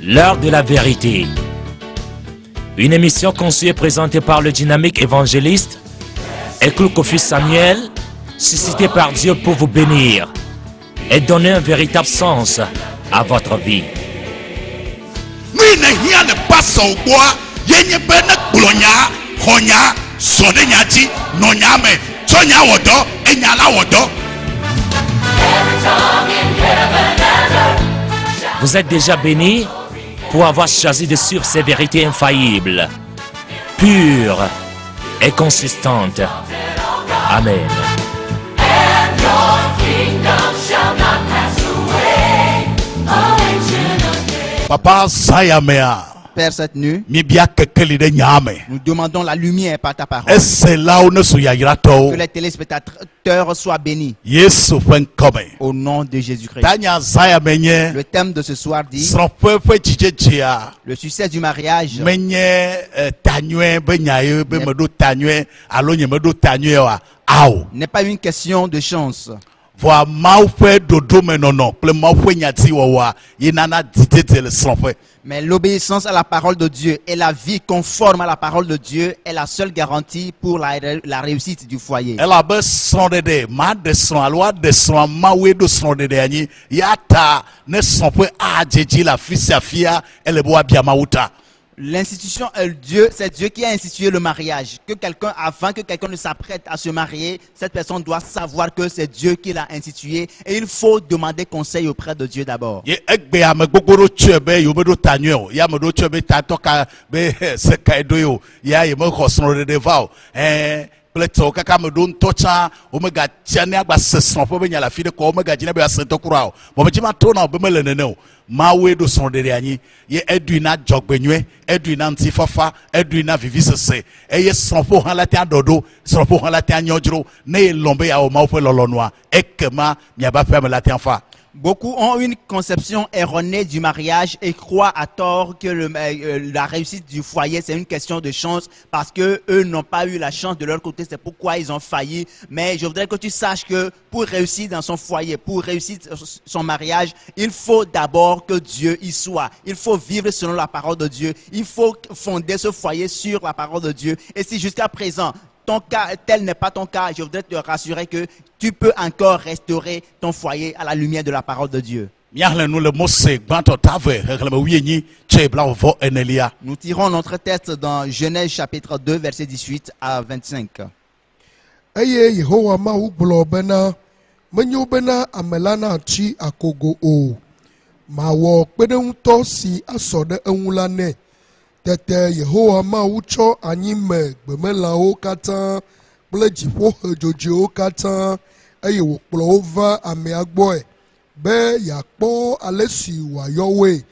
L'heure de la vérité. Une émission conçue et présentée par le dynamique évangéliste Eklu Kofi Samuel, suscité par Dieu pour vous bénir et donner un véritable sens à votre vie. Vous êtes déjà béni pour avoir choisi de suivre ces vérités infaillibles, pures et consistantes. Amen. Papa Zayamea. Père, cette nuit, nous demandons la lumière par ta parole. Que les téléspectateurs soient bénis. Au nom de Jésus-Christ. Le thème de ce soir dit le succès du mariage n'est pas une question de chance. Mais l'obéissance à la parole de Dieu et la vie conforme à la parole de Dieu est la seule garantie pour la réussite du foyer. L'institution, Dieu, c'est Dieu qui a institué le mariage. Avant que quelqu'un ne s'apprête à se marier, cette personne doit savoir que c'est Dieu qui l'a institué et il faut demander conseil auprès de Dieu d'abord. Mawe do son de ani ye eduna jogbenwe eduna ntifafa eduna vivisese eye sonfo han lati adodo sonfo han lati anyojro ne lombe ya o mawo lolonwa ekema miaba femme lati anfa. Beaucoup ont une conception erronée du mariage et croient à tort que la réussite du foyer c'est une question de chance parce que eux n'ont pas eu la chance de leur côté, c'est pourquoi ils ont failli. Mais je voudrais que tu saches que pour réussir dans son foyer, pour réussir son mariage, il faut d'abord que Dieu y soit. Il faut vivre selon la parole de Dieu. Il faut fonder ce foyer sur la parole de Dieu. Et si jusqu'à présent ton cas, tel n'est pas ton cas, je voudrais te rassurer que tu peux encore restaurer ton foyer à la lumière de la parole de Dieu. Nous tirons notre texte dans Genèse chapitre 2, verset 18 à 25. Tete Yehowa Mawu tsɔ anyime gbemelawo katã kple dziƒoxe dzodzoewo katã eye wòkplɔ wo va amea gbɔe be yeakpɔ ale si wòayɔ woe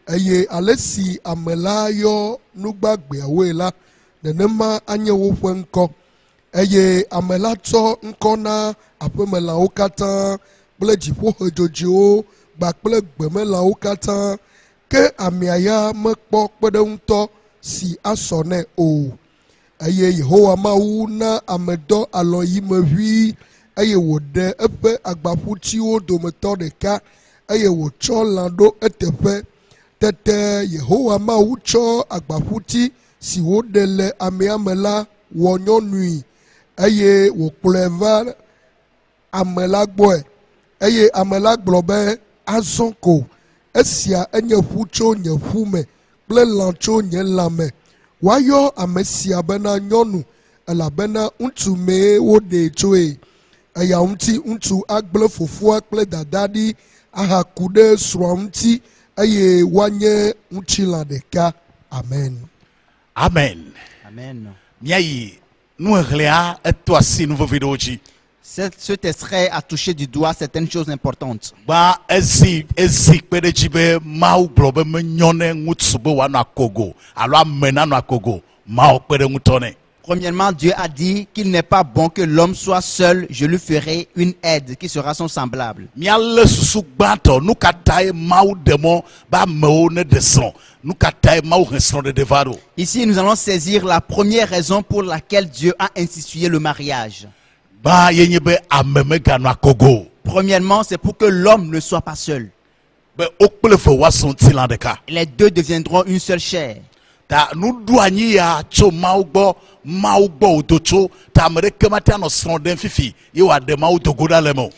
eye ale si ame la yɔ nugbagbeawoe la nenema anye woƒe ŋkɔ eye ame la tsɔ ŋkɔ na aƒemelawo katã kple dziƒoxe dzodzoewo kpakple gbemelawo katã. Ke amea ya mekpɔ kpeɖeŋutɔ si asɔ nɛ o eye Yehowa Mawu na ame dɔ alɔyime ʋui eye wòɖe eƒe agbaƒutiwo dometɔ ɖeka eye wòtsɔ lã ɖo eteƒe. Tete Yehowa Mawu tsɔ agbaƒuti si woɖe le amea me la wɔ nyɔnui eye wòkplɔe va ame la gbɔe eye ame la gblɔ be azɔ ko. Esia enye ƒu tso nye ƒu me kple lã tso nye lãme. Woayɔ ame sia bena nyɔnu elabena ŋutsu mee woɖee tsoe. Eya ŋuti ŋutsu agblẽ fofoa kple dadaa ɖi ahaku ɖe srɔ̃a ŋuti eye woanye ŋutilã ɖeka. Amen. Amen. Amen. Miayi nuhlea eto asi nuvevi ɖewo dzi. Cet extrait a touché du doigt certaines choses importantes. Premièrement, Dieu a dit qu'il n'est pas bon que l'homme soit seul, je lui ferai une aide qui sera son semblable. Ici, nous allons saisir la première raison pour laquelle Dieu a institué le mariage. Premièrement, c'est pour que l'homme ne soit pas seul. be okple fe wa son ti lan de ka. Les deux deviendront une seule chair. Ta nu du anyi ya tso mawu gbɔ odocho ta ame ɖeke mate anɔ srɔ̃ ɖem fifi ye wòaɖe mawu dogo ɖa le me o.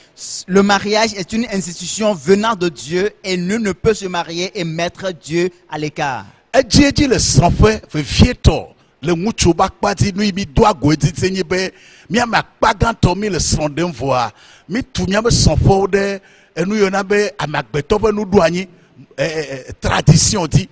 Le mariage est une institution venant de Dieu et nul ne peut se marier et mettre Dieu à l'écart. Edzi le srɔ̃ƒe vevietɔ le ŋutsu ƒe akpa dzi nu yi mi do ago edidi nye be míame akpa gãtɔ mi le srɔ̃ ɖem vɔa mi tu míabe srɔ̃ƒewo ɖe enu yɔna be ame agbetɔ ƒe nuɖoanyi tradition di.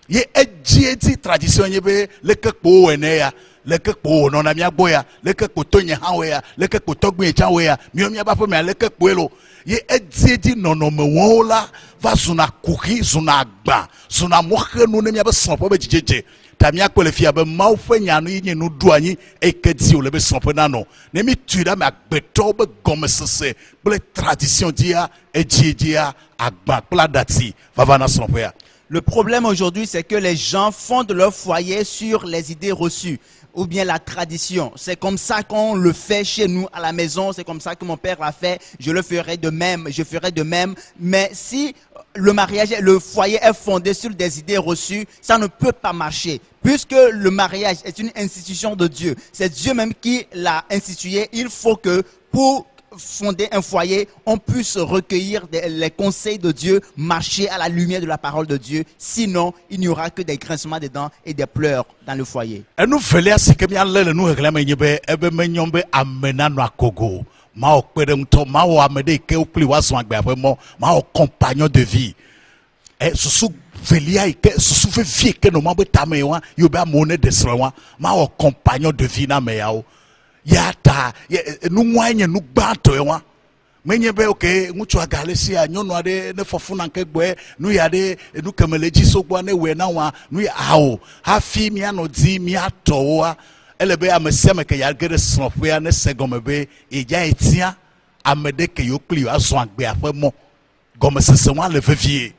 Ye edzi tradition nye be leke kpo wɔ ya leke kpo wònɔna mía gbɔ ya leke kpo tonye hã wɔ ya leke kpo tɔgbe tsã wɔ ya míabe aƒe mea leke kpoe lo ye edzi nɔnɔme wɔwo la va zuna kuxi zuna agba zuna mɔxenu ne míabe srɔ̃ƒe be dzidzedze ta míakpɔ le fia be mawu ƒe nyanu yi nye nuɖoanyi eke dzi wòle be srɔ̃ƒe nanɔ ne mi tui ɖe ame agbetɔwo be gɔmesese kple tradition dzia edzia agba kple aɖatsi vava na srɔ̃ƒea. Le problème aujourd'hui, c'est que les gens fondent leur foyer sur les idées reçues ou bien la tradition. C'est comme ça qu'on le fait chez nous à la maison. C'est comme ça que mon père l'a fait. Je le ferai de même. Je ferai de même. Mais si le mariage, le foyer est fondé sur des idées reçues, ça ne peut pas marcher. Puisque le mariage est une institution de Dieu, c'est Dieu même qui l'a institué. Il faut que pour fonder un foyer, on puisse recueillir les conseils de Dieu, marcher à la lumière de la parole de Dieu. Sinon, il n'y aura que des grincements de dents et des pleurs dans le foyer. Enu velia si ke mía le nu hegla me nye be ebe me nyɔ be ame nanɔ akogo ma wɔ kpe ɖe ŋutɔ ma wɔ ame ɖe yi ke wokpli woazɔ agbe ƒe mɔ ma wɔ compagnon de vie susu velia yi ke susu vevi yi ke nɔ ma be tame wa yi be amewo ne de srɔ̃ wa ma wɔ compagnon de vie na ame yawo. Ya ta nua nye nu gbãtɔ wa menye be ok ŋutsu agale sia nyɔnu aɖe ne fɔfuna nke gbɔe nu ya ɖe nu keme le dzi sogboa ne wɔe na wa nu ya awo hafi mianɔ di miatɔwoa ele be ame sia ame ke ya ge ɖe srɔ̃ƒea ne se gɔme be edza etia ame ɖe ke yokpli azɔ agbea ƒe mɔ gɔmesese wa le vevie.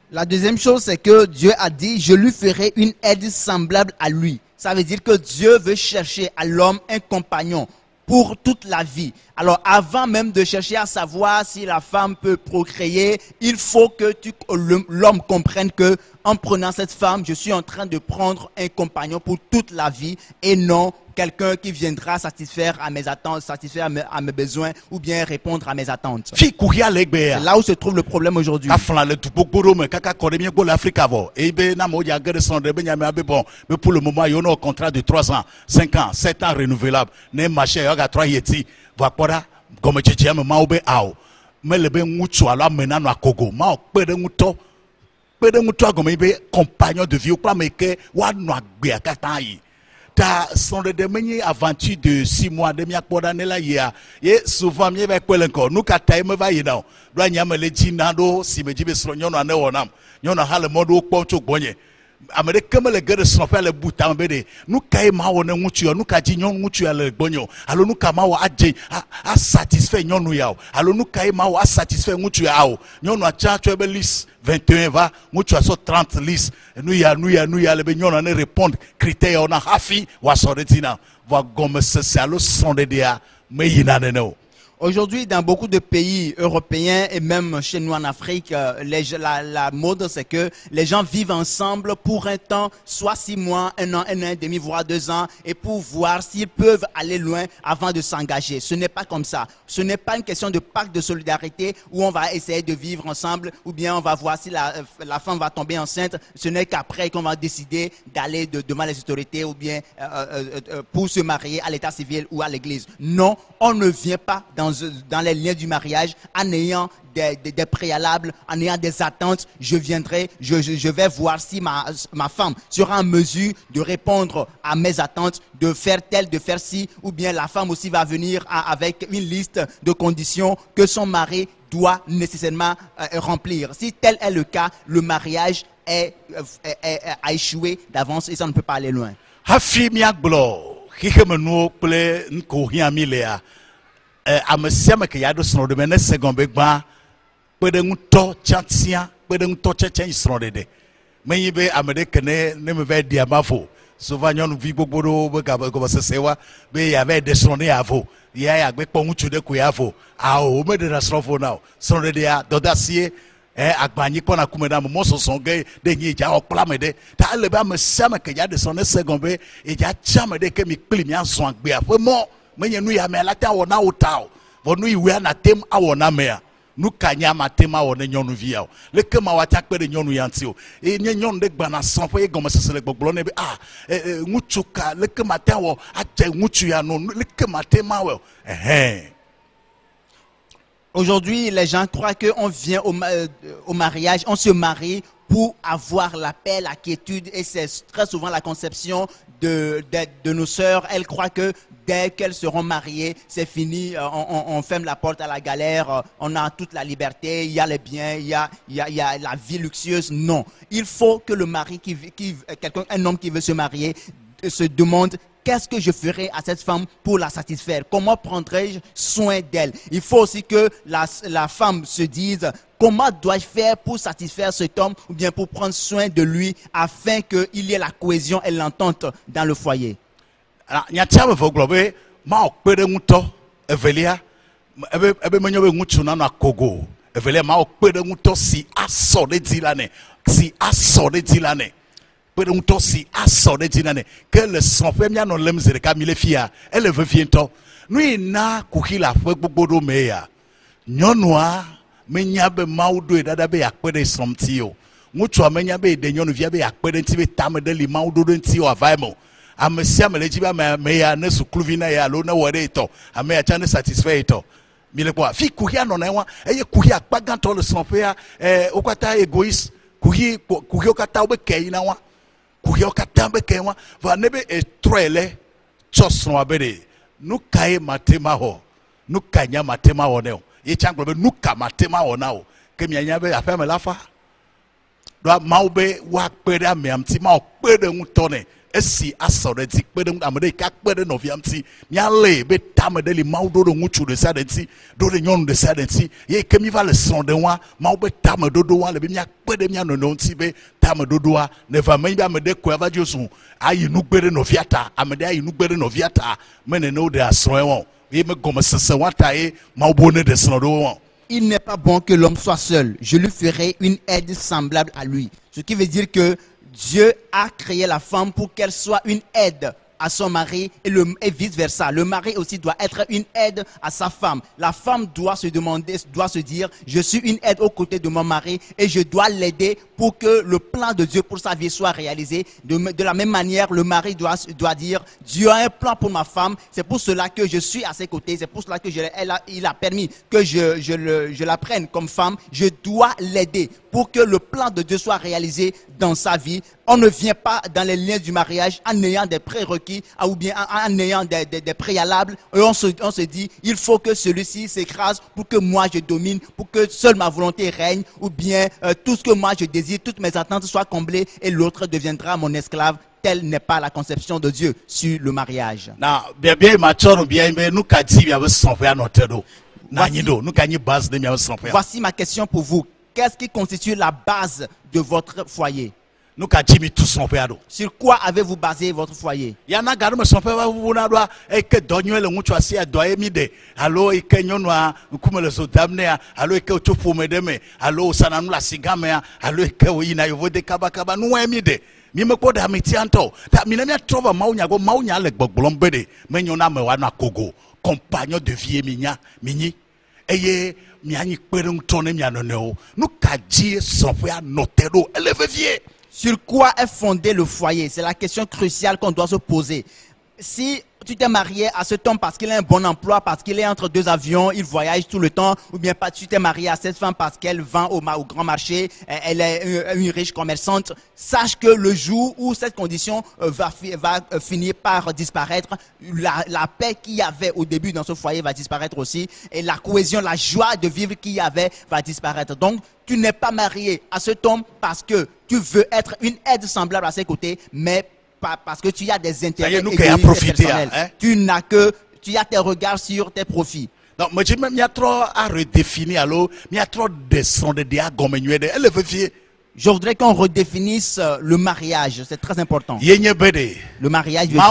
La deuxième chose, c'est que Dieu a dit, je lui ferai une aide semblable à lui. Ça veut dire que Dieu veut chercher à l'homme un compagnon pour toute la vie. Alors, avant même de chercher à savoir si la femme peut procréer, il faut que l'homme comprenne que, en prenant cette femme, je suis en train de prendre un compagnon pour toute la vie et non quelqu'un qui viendra satisfaire à mes attentes, satisfaire à mes besoins ou bien répondre à mes attentes. C'est là où se trouve le problème aujourd'hui. Pour le moment, il y a un contrat de 3 ans, 5 ans, 7 ans renouvelable. Ne marché, il y a 3 yeti. Voilà, comme tu dis, mais le ben mucho alors maintenant à Kogo, ma pede muto comme compagnon de vie ou pas mais que wa no agbe akatai. Ta son de dernier aventure de 6 mois de miak podane la ya ye souvent mi va kwele encore nous ka time va yi now do anya me le jinando si me jibe sro nyono ane wonam nyono hale modo kpo chok bonye amede kemele gere srɔ̃ƒe le buta be de nu kae ma wɔ ne ŋutsu nu ka dzi nyɔnu ŋutsu ya le gbɔnye alo nu ka ma wɔ adze a satisfait nyɔnu ya o alo nu kae ma wɔ a satisfait ŋutsu ya o nyɔnua tsã tsɔ ebe list 21 va ŋutsua sɔ 30 list nu ya le be nyɔnua ne répondre critère yawo na hafi wòasɔ ɖe dzi na vɔ gɔmesese alo srɔ̃ɖeɖea me yina nene o. Aujourd'hui, dans beaucoup de pays européens et même chez nous en Afrique, la mode, c'est que les gens vivent ensemble pour un temps, soit 6 mois, 1 an, 1 an et demi, voire 2 ans, et pour voir s'ils peuvent aller loin avant de s'engager. Ce n'est pas comme ça. Ce n'est pas une question de pacte de solidarité où on va essayer de vivre ensemble, ou bien on va voir si la femme va tomber enceinte. Ce n'est qu'après qu'on va décider d'aller devant les autorités ou bien pour se marier à l'état civil ou à l'église. Non, on ne vient pas dans les liens du mariage en ayant des préalables, en ayant des attentes. Je viendrai, je vais voir si ma femme sera en mesure de répondre à mes attentes, de faire tel, de faire ci, ou bien la femme aussi va venir avec une liste de conditions que son mari doit nécessairement remplir. Si tel est le cas, le mariage a échoué d'avance et ça ne peut pas aller loin. Ame sia me ke ya do srɔ̃ ɖe me ne se gɔme gbã kpe ɖe ŋutɔ tiatia kpe ɖe ŋutɔ tsɛtsɛ yi srɔ̃ ɖeɖe menyi be ame ɖe ke ne me va ɖi ama vo souvent nyɔnuvi gbogbo ɖewo be gɔmesese wa be ya va ɖe srɔ̃ ne ya vo ya gbe kpɔ ŋutsu ɖe ko ya vo awo me ɖe srɔ̃ vo na o srɔ̃ ɖeɖea dɔdasie agbanyi kpɔna kume na mo sɔsɔ ge de nyi dza ɔkpla me de ta ele be ame sia ame ke dza de sɔn ne segɔn be edza tsa me de ke mi kpli mi azɔn agbea ƒe mɔ menye nu ya me la te awɔ na wo ta o vɔ nu yi wea na tem awɔ na mea nu ka nya ma tem awɔ ne nyɔnuvia o leke ma wa ta kpe de nyɔnu ya ŋuti o eye nye nyɔnu de gbana sɔn ƒe ye gɔmesese le gbɔgblɔ ne be ŋutsu ka leke ma te awɔ adze ŋutsu ya no leke ma tem awɔ o Aujourd'hui, les gens croient qu'on vient au mariage, on se marie pour avoir la paix, la quiétude. Et c'est très souvent la conception de nos sœurs. Elles croient que dès qu'elles seront mariées, c'est fini, on ferme la porte à la galère, on a toute la liberté, il y a les biens, il y a la vie luxueuse. Non, il faut que le mari, un homme qui veut se marier, se demande: qu'est-ce que je ferai à cette femme pour la satisfaire? Comment prendrai-je soin d'elle? Il faut aussi que la femme se dise: comment dois-je faire pour satisfaire cet homme ou bien pour prendre soin de lui afin qu'il y ait la cohésion et l'entente dans le foyer. Peɖeŋutɔ si asɔ ɖe dzi na nɛ ke le srɔ̃ƒe mía nɔ lém zi ɖeka mi le fia ele vevie ŋutɔ nu yi na kuxi le aƒe gbogbo ɖo me ya nyɔnua menya be Mawu ɖoe ɖaɖa be yakpe ɖe srɔ̃ ŋuti o ŋutsua menya be ɖe nyɔnuvia be yakpe ɖe ŋuti be tame ɖe li Mawu ɖo ɖe ŋuti o ava eme o ame sia ame le dzi be ame ya ne sukluvi na ya alo ne wɔ ɖe etɔ ame ya tsã ne satisfait etɔ mi le kpɔa fi kuxia nɔna ye wa eye kuxi akpa gãtɔ le srɔ̃ƒea wo katã égoïste kuxiwo katã wo be kɛ yina wa kuhiwo katã be ke wa va ne be etrɔe le tsɔ srɔ̃a be ɖe nu ka ye mate ma wɔ nu ka nya mate ma wɔ ne o ye tsã gblɔ be nu ka mate ma wɔ na o ke mianya be aƒea me la fa ɖo Mawu be woakpe ɖe amea ŋuti Mawu kpe ɖe ŋutɔ ne esi asɔ ɖe dzi kpe ɖe ame ɖe yi ke akpe ɖe nɔvia ŋuti míalée be tame ɖe li Mawu ɖo ɖe ŋutsu ɖe sia ɖe ŋuti ɖo ɖe nyɔnu ɖe sia ɖe ŋuti ye ke mi va le srɔ̃ ɖe wa Mawu be tame ɖoɖo wa le be míakpe ɖe mía nɔnɔewo ŋuti be tame ɖoɖoa ne va me be ame ɖe koe va dzo zu ayi nugbe ɖe nɔvia ta ame ɖe ayi nugbe ɖe nɔvia ta me nenewo ɖe asrɔ̃e wɔn ye me gɔmesese wa ta ye Mawu bo ne ɖe srɔ̃ ɖo wɔn. Il n'est pas bon que l'homme soit seul. Je lui ferai une aide semblable à lui. Ce qui veut dire que Dieu a créé la femme pour qu'elle soit une aide à son mari et vice-versa. Le mari aussi doit être une aide à sa femme. La femme doit se dire: je suis une aide aux côtés de mon mari et je dois l'aider pour que le plan de Dieu pour sa vie soit réalisé. De la même manière, le mari doit dire: Dieu a un plan pour ma femme, c'est pour cela que je suis à ses côtés, c'est pour cela que il a permis que je la prenne comme femme. Je dois l'aider pour que le plan de Dieu soit réalisé dans sa vie. On ne vient pas dans les liens du mariage en ayant des prérequis ou bien en ayant des préalables. Et on se dit: il faut que celui-ci s'écrase pour que moi je domine, pour que seule ma volonté règne, ou bien tout ce que moi je désire, toutes mes attentes soient comblées et l'autre deviendra mon esclave. Telle n'est pas la conception de Dieu sur le mariage. Voici ma question pour vous. Qu'est-ce qui constitue la base de votre foyer? Sur quoi avez-vous basé votre foyer? mi me kpɔ ɖe ame tia ŋutɔ ta mi ne míatrɔ va Mawu nya gbɔ Mawu nya le gbɔgblɔm be ɖe menyo na ame woanɔ akogo compagnon de vie mi nyi eye mianyi kpeɖeŋutɔ ne mia nɔnɔewo nu ka dzi srɔ̃ƒea nɔ te ɖo ele vevie. Sur quoi est fondé le foyer? C'est la question cruciale qu'on doit se poser. Si tu t'es marié à cet homme parce qu'il a un bon emploi, parce qu'il est entre deux avions, il voyage tout le temps, ou bien tu t'es marié à cette femme parce qu'elle vend au grand marché, elle est une riche commerçante, sache que le jour où cette condition va finir par disparaître, la paix qu'il y avait au début dans ce foyer va disparaître aussi, et la cohésion, la joie de vivre qu'il y avait va disparaître. Donc, tu n'es pas marié à cet homme parce que tu veux être une aide semblable à ses côtés, mais parce que tu as des intérêts égoïstes personnels. Tu as tes regards sur tes profits. Donc, moi, je redéfinir alors, je voudrais qu'on redéfinisse le mariage, c'est très important. Le mariage veut dire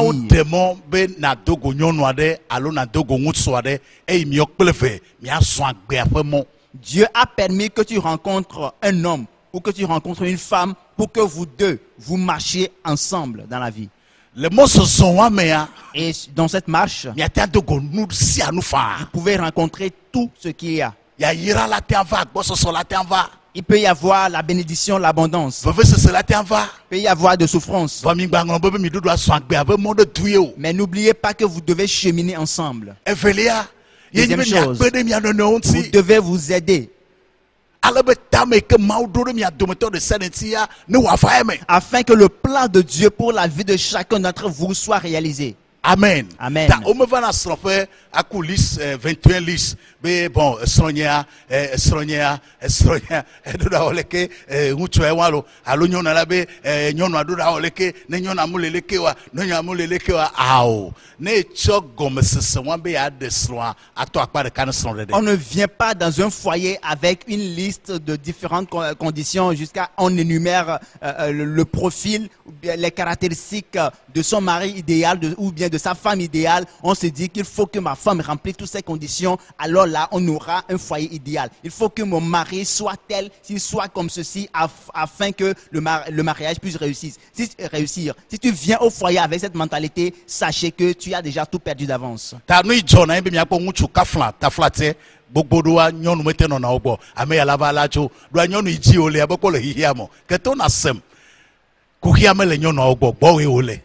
Dieu a permis que tu rencontres un homme ou que tu rencontres une femme pour que vous deux, vous marchiez ensemble dans la vie. Le mot se sont amea. Et dans cette marche, Il y a tant de go nous si à nous faire. vous pouvez rencontrer tout ce qu'il y a. Il y a ira la terre va, boss sur la terre va. Il peut y avoir la bénédiction, l'abondance. Veve se la terre va. Il peut y avoir de souffrance. Va mi bangon bebe mi dodo aso agbe ave monde tuyo. Mais n'oubliez pas que vous devez cheminer ensemble. Evelia. Ye ni Deuxième be mi chose. agbe de mi anono Vous onti. devez vous aider Alabe tame ke mau dodo mi adometo de senetia ne wa fa eme. afin que le plan de Dieu pour la vie de chacun d'entre vous soit réalisé. Amen. Amen. Ta o me va na srofe akulis 21 lis be bon sronya do da oleke ngutu e walo alo nyona la be nyona do da oleke ne nyona muleleke wa no nyona muleleke wa ao ne chogom sese wan be ya de sroa ato akpa de kan sron de. On ne vient pas dans un foyer avec une liste de différentes conditions jusqu'à on énumère le profil, ou bien les caractéristiques de son mari idéal ou bien de sa femme idéale. On se dit qu'il faut que ma femme remplisse toutes ces conditions. Alors là, on aura un foyer idéal. Il faut que mon mari soit tel, qu'il soit comme ceci, afin que le mariage puisse réussir. Si tu viens au foyer avec cette mentalité, sachez que tu as déjà tout perdu d'avance. Ta no ijona be mi akpo ngutu kafla ta flate gbogbo do wa nyonu mete no na ogbo ame ya laba lacho do nyonu iji ole aboko le hihia mo keto na sem ku hia me le nyonu ogbo gbo we ole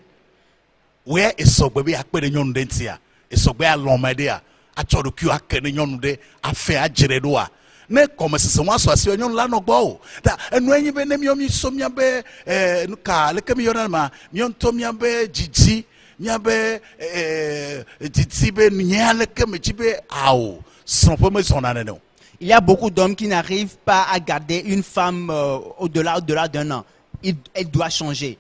we esogbe be akpe de nyonu de ntia esogbe alomede a acho do ku akene nyonu de afe agire do a ne comme se mo aso ase nyonu la no gbo da enu anyi be ne mi omi so mi be ka le kemi yona ma mi on to mi be jiji miabe titibe nyale ke mechibe ao son peu me son aneno. Il y a beaucoup d'hommes qui n'arrivent pas à garder une femme au-delà d'un an. Elle doit changer.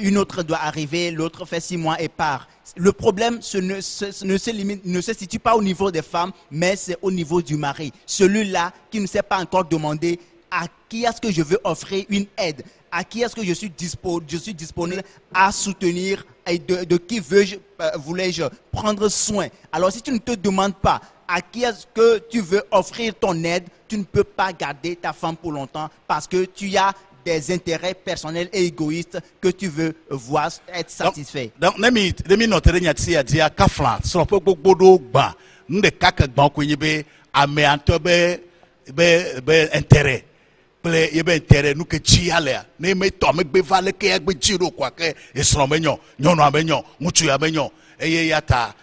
Une autre doit arriver, l'autre fait 6 mois et part. Le problème ne se situe pas au niveau des femmes, mais c'est au niveau du mari. Celui-là qui ne s'est pas encore demandé à qui est-ce que je veux offrir une aide, à qui est-ce que je suis disponible à soutenir et de qui voulais-je prendre soin. Alors si tu ne te demandes pas à qui est-ce que tu veux offrir ton aide, tu ne peux pas garder ta femme pour longtemps parce que tu as des intérêts personnels et égoïstes que tu veux voir être satisfait. Donc nemi notere nyati adia kafla so pe gbogbodo gba nde kaka gba ko yibe ame anto be intérêt ple yebe intérêt nu ke chi ale ne me to me gbe vale ke egbe jiro kwa ke esro menyo nyono amenyo mutu amenyo eye yata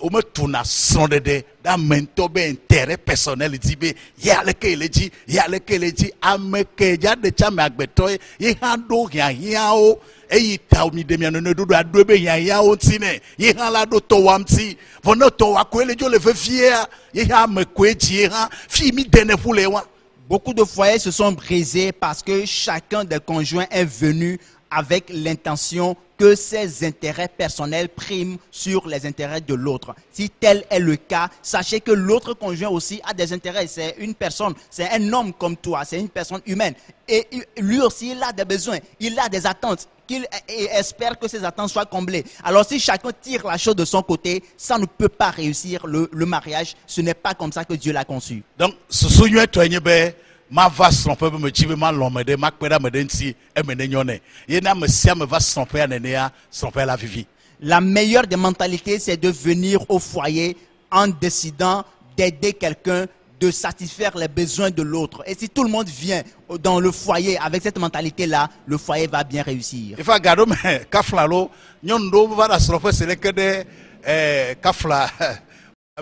o me tuna sondede da mento be intérêt personnel dibe yale ke leji ame ke ja de chama agbeto ye hando ya o eyi ta omi de mi no dodo ado be ya o ntine ye han la do to wamti vono to wa ko elejo le fe fie ye ha me ko eji ha fi mi dene fule wa. Beaucoup de foyers se sont brisés parce que chacun des conjoints est venu avec l'intention que ses intérêts personnels priment sur les intérêts de l'autre. Si tel est le cas, sachez que l'autre conjoint aussi a des intérêts. C'est une personne, c'est un homme comme toi, c'est une personne humaine. Et lui aussi, il a des besoins, il a des attentes. Qu'il espère que ces attentes soient comblées. Alors si chacun tire la chose de son côté, ça ne peut pas réussir le mariage. Ce n'est pas comme ça que Dieu l'a conçu. Donc, ce souvenir toi be ma va tromper me chibe ma lomede ma kweda me denti e me nyone. Ye na me sia me va tromper anenia, tromper la vivi. La meilleure des mentalités, c'est de venir au foyer en décidant d'aider quelqu'un, de satisfaire les besoins de l'autre. Et si tout le monde vient dans le foyer avec cette mentalité-là, le foyer va bien réussir. Il faut garder me kafla lo nyondo va la tromper c'est que de kafla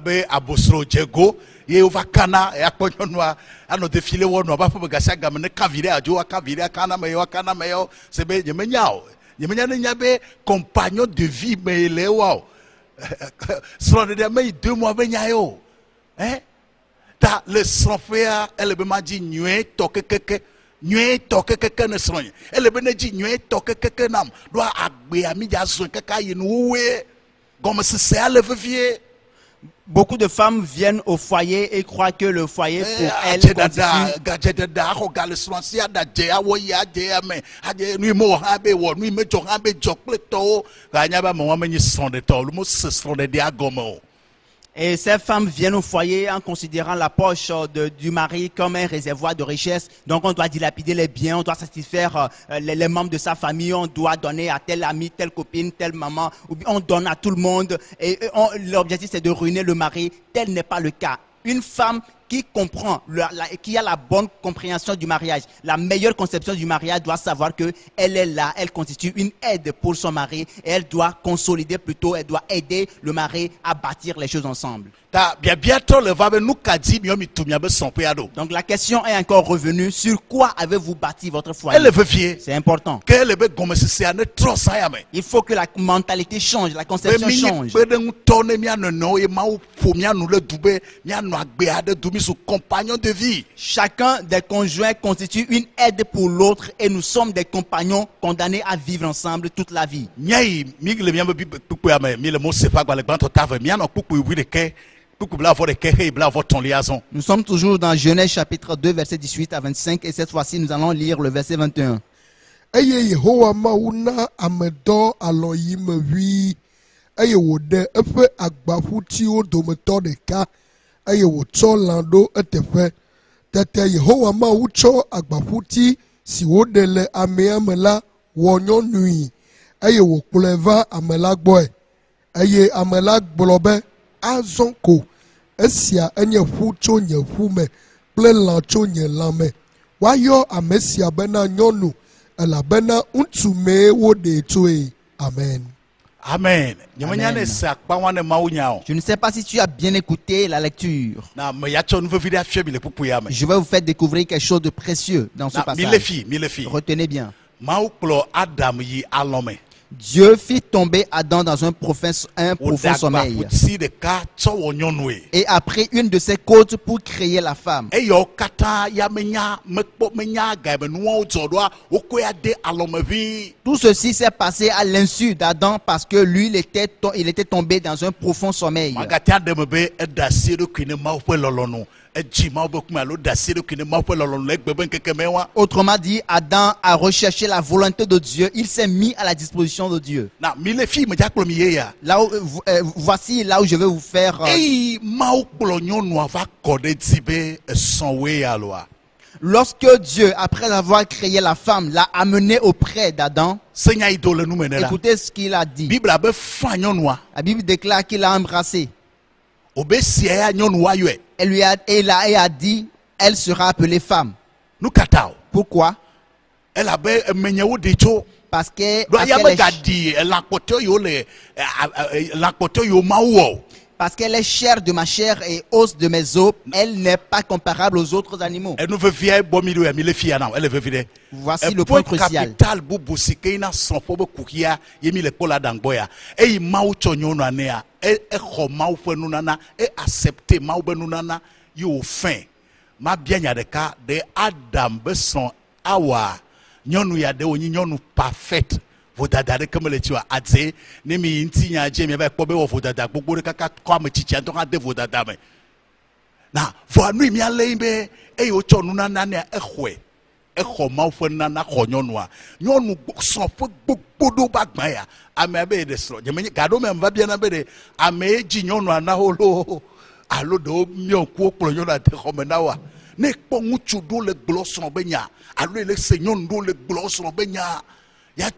be abosro jego ye over kana e akonyonwa ano defile wono ba fo gasa gam ne kavire ajo akavire kana meyo se be nyemenya ne nyabe compagnon de vie me le wow so de me 2 mois be nyayo ta le sofia ele be maji nyue tokekeke ne sonye ele be neji nyue tokekeke nam do agbe ami ja so keka yi no we comme c'est à le vivier. Beaucoup de femmes viennent au foyer et croient que le foyer pour elles Et ces femmes viennent au foyer en considérant la poche du mari comme un réservoir de richesse. Donc on doit dilapider les biens, on doit satisfaire les membres de sa famille, on doit donner à tel ami, telle copine, telle maman, ou bien on donne à tout le monde. Et l'objectif c'est de ruiner le mari. Tel n'est pas le cas. Une femme qui comprend, qui a la bonne compréhension du mariage, la meilleure conception du mariage doit savoir que elle est là, elle constitue une aide pour son mari et elle doit consolider plutôt, elle doit aider le mari à bâtir les choses ensemble. Donc la question est encore revenue, sur quoi avez-vous bâti votre foyer? C'est important. Il faut que la mentalité change, la conception change. Compagnons de vie. Chacun des conjoints constitue une aide pour l'autre et nous sommes des compagnons condamnés à vivre ensemble toute la vie. Nous sommes toujours dans Genèse chapitre 2 verset 18 à 25 et cette fois-ci nous allons lire le verset 21. Eye wotsɔ lã ɖo eteƒe tete Yehowa Mawu tsɔ agbaƒuti si woɖe le amea me la wɔ nyɔnui eye wòkplɔe va ame la gbɔe eye ame la gblɔ be azɔ ko esia enye ƒu tso nye ƒu me kple lã tso nye lã me woayɔ ame sia bena nyɔnu elabena ŋutsu mee woɖee tsoe. Amen. Amen. Amen. Je ne sais pas si tu as bien écouté la lecture. Je vais vous faire découvrir quelque chose de précieux dans ce passage. Retenez bien. Dieu fit tomber Adam dans un profond sommeil et a pris une de ses côtes pour créer la femme. Tout ceci s'est passé à l'insu d'Adam parce que lui, il était tombé dans un profond sommeil. Autrement dit, Adam a recherché la volonté de Dieu. Il s'est mis à la disposition de Dieu. Là où, voici là où je vais vous faire. Lorsque Dieu, après avoir créé la femme, l'a amenée auprès d'Adam, écoutez ce qu'il a dit. La Bible déclare qu'il l'a embrassé. Il a dit, elle sera appelée femme. Pourquoi? Parce qu'elle est chair de ma chair et os de mes os. Elle n'est pas comparable aux autres animaux. Voici le point crucial. Parfaite. Vodada de comme le tua adze ne mi inti nya je mi ba kpo be wo vodada gbogbo de kaka kwa me chichi anto de vodada me na vo anu mi ale be e yo cho nu na na ne ehwe eho ma fo na na ho nyonu a nyonu so fo gbogbo do ba gban ya ame be de so je me gado me mva bia na be de ame ji nyonu ana holo alo do mi onku okplo nyonu ate ho me na wa ne kpo nguchu do le gloson be nya alo le se nyonu do le gloson be nya. Donc,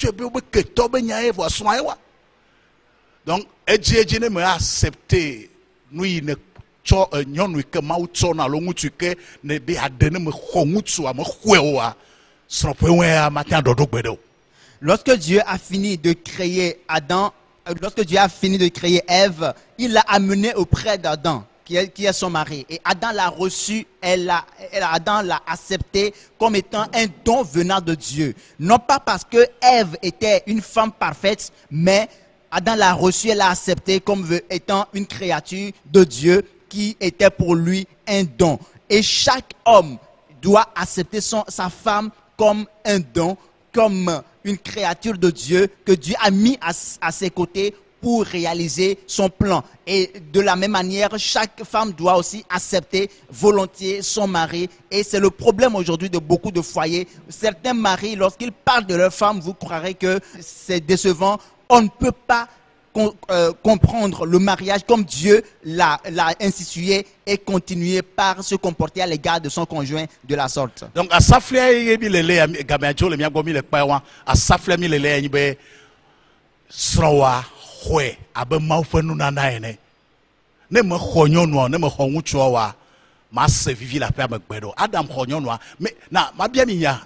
Edji ne me accepté nous ne nyonu ke ma utso na lo ngutu ke ne be adene me ho ngutu a me hwewa so pewe a matin dodo gbedo. Lorsque Dieu a fini de créer Adam, lorsque Dieu a fini de créer Ève, il l'a amené auprès d'Adam, qui est son mari. Et Adam l'a reçu, Adam l'a accepté comme étant un don venant de Dieu. Non pas parce que Ève était une femme parfaite, mais Adam l'a reçu et l'a accepté comme étant une créature de Dieu qui était pour lui un don. Et chaque homme doit accepter sa femme comme un don, comme une créature de Dieu que Dieu a mis à ses côtés pour réaliser son plan. Et de la même manière, chaque femme doit aussi accepter volontiers son mari. Et c'est le problème aujourd'hui de beaucoup de foyers. Certains maris, lorsqu'ils parlent de leur femme, vous croirez que c'est décevant. On ne peut pas comprendre le mariage comme Dieu l'a institué et continuer par se comporter à l'égard de son conjoint de la sorte. Donc à safle mi lele gameacho le miago mi le pawa à safle mi lele ni be srowa hwe abe maufenu nana ene ne me khonyonwa ne me khonwucho wa ma se vivi la paix me gbedo Adam khonyonwa mais na ma bia mi nya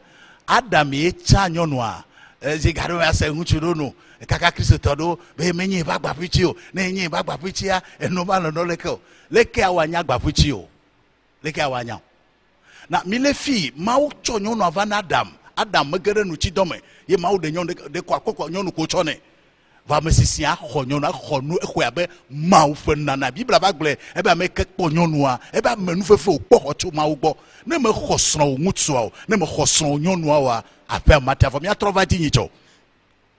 Adam e cha nyonwa je gado ya se nwucho do no kaka Kristo todo be menyi ba gbapuchi o na enyi ba gbapuchi ya eno ba no leke awanya gbapuchi o leke awanya na mile fi mau cho nyonu avan Adam megere nu chi dome ye mau de nyon de kwa nyonu ko chone va mesisia ho nyonu khonu ehwe abe mau fenna na Bible ba gle e ba me ke po nyonu a e ba menu fefe okpo ho cho mau gbo ne me khosron nwutu o ne me khosron nyonu a affaire matin va mi atrova dinito.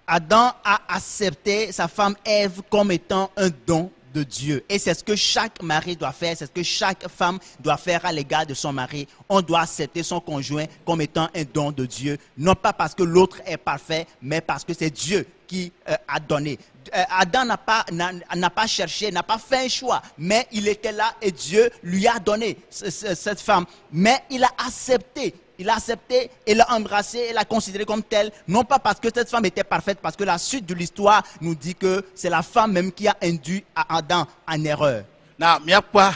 Adam a accepté sa femme Ève comme étant un don de Dieu. Et c'est ce que chaque mari doit faire, c'est ce que chaque femme doit faire à l'égard de son mari. On doit accepter son conjoint comme étant un don de Dieu. Non pas parce que l'autre est parfait, mais parce que c'est Dieu qui a donné. Adam n'a pas cherché, n'a pas fait un choix, mais il était là et Dieu lui a donné cette femme. Mais il a accepté. Il a accepté et l'a embrassé et l'a considéré comme telle, non pas parce que cette femme était parfaite, parce que la suite de l'histoire nous dit que c'est la femme même qui a induit à Adam en erreur. Na miakwa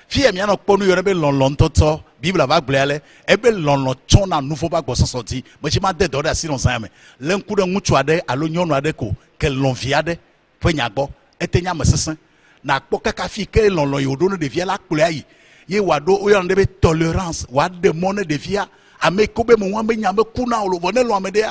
fie mia no ponu yore be lonlon toto Bible va gblele e be lonlon chona nouveau ba gbo sosoti mo chi ma de do da si non san me le nku de nchu ade alo nyonu ade ko ke lon viade fo nya gbo etenya mesesen na kpo kaka fi ke lonlon yodo no de vie la kple ayi ye wado oyo ndebe tolérance wa demone de via ame kobe mo wan be nya be kuna olo bonne lo amede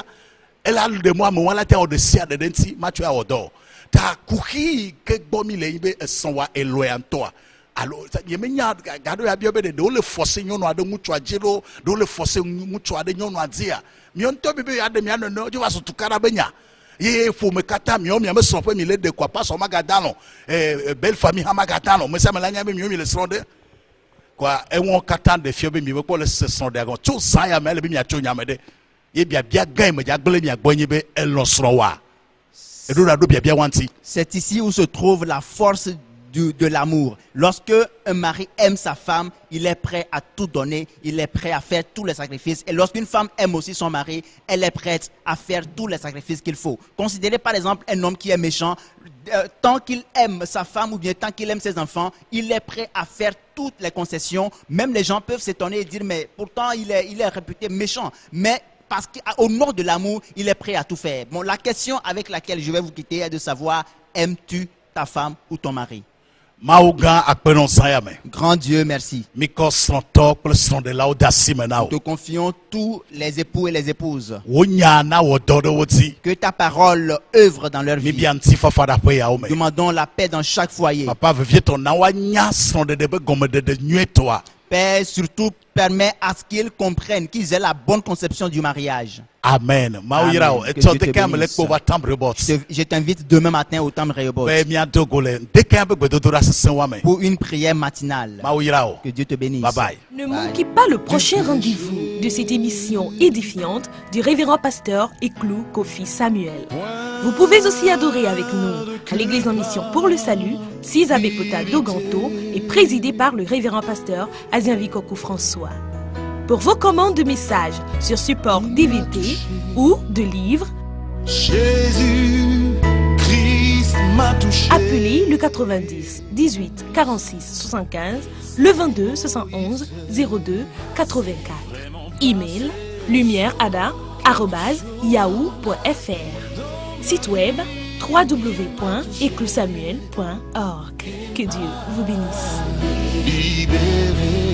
ela de mo mo wala te o de sia de denti matwa odo ta kuhi ke gbomi le be eson wa elo antoa alo ye me nya gado ya biobe de o le forcer nyono ade mutu ajelo de o le forcer mutu ade nyono adia mi onto bebe ya de mi anono je wa so tukara benya ye fo me kata mi o mi me so pe mi le de kwa paso magadano belle famille ha magadano me sa me la nya be mi o mi le sonde quoi et on katan de fiobe mi ko le son de tout ça ya mele bi mi acho nya me de ye bia gan me ja gbele mi agbonye be elon sro wa e do bia wanti. C'est ici où se trouve la force de l'amour. Lorsque un mari aime sa femme, il est prêt à tout donner, il est prêt à faire tous les sacrifices. Et lorsqu'une femme aime aussi son mari, elle est prête à faire tous les sacrifices qu'il faut. Considérez par exemple un homme qui est méchant, tant qu'il aime sa femme ou bien tant qu'il aime ses enfants, il est prêt à faire toutes les concessions. Même les gens peuvent s'étonner et dire, mais pourtant il est réputé méchant. Mais parce qu'au nom de l'amour, il est prêt à tout faire. Bon, la question avec laquelle je vais vous quitter est de savoir, aimes-tu ta femme ou ton mari? Grand Dieu, merci. Nous te confions tous les époux et les épouses. Que ta parole œuvre dans leur vie. Demandons la paix dans chaque foyer. Père, surtout permet à ce qu'ils comprennent qu'ils aient la bonne conception du mariage. Amen. Je t'invite demain matin au Temple Rehoboth pour une prière matinale. Que Dieu te bénisse. Bye bye. Ne manquez pas le prochain rendez-vous de cette émission édifiante du révérend pasteur Eklou Kofi Samuel. Vous pouvez aussi adorer avec nous à l'église en mission pour le salut, 6 Abekota Doganto et présidée par le révérend pasteur Azienvikoku François. Pour vos commandes de messages sur support DVD ou de livres, Jésus Christ m'a touché. Appelez le 90 18 46 75, le 22 71 02 84. Email lumièreada@yahoo.fr. Site web www.eclusamuel.org. Que Dieu vous bénisse. Libéré.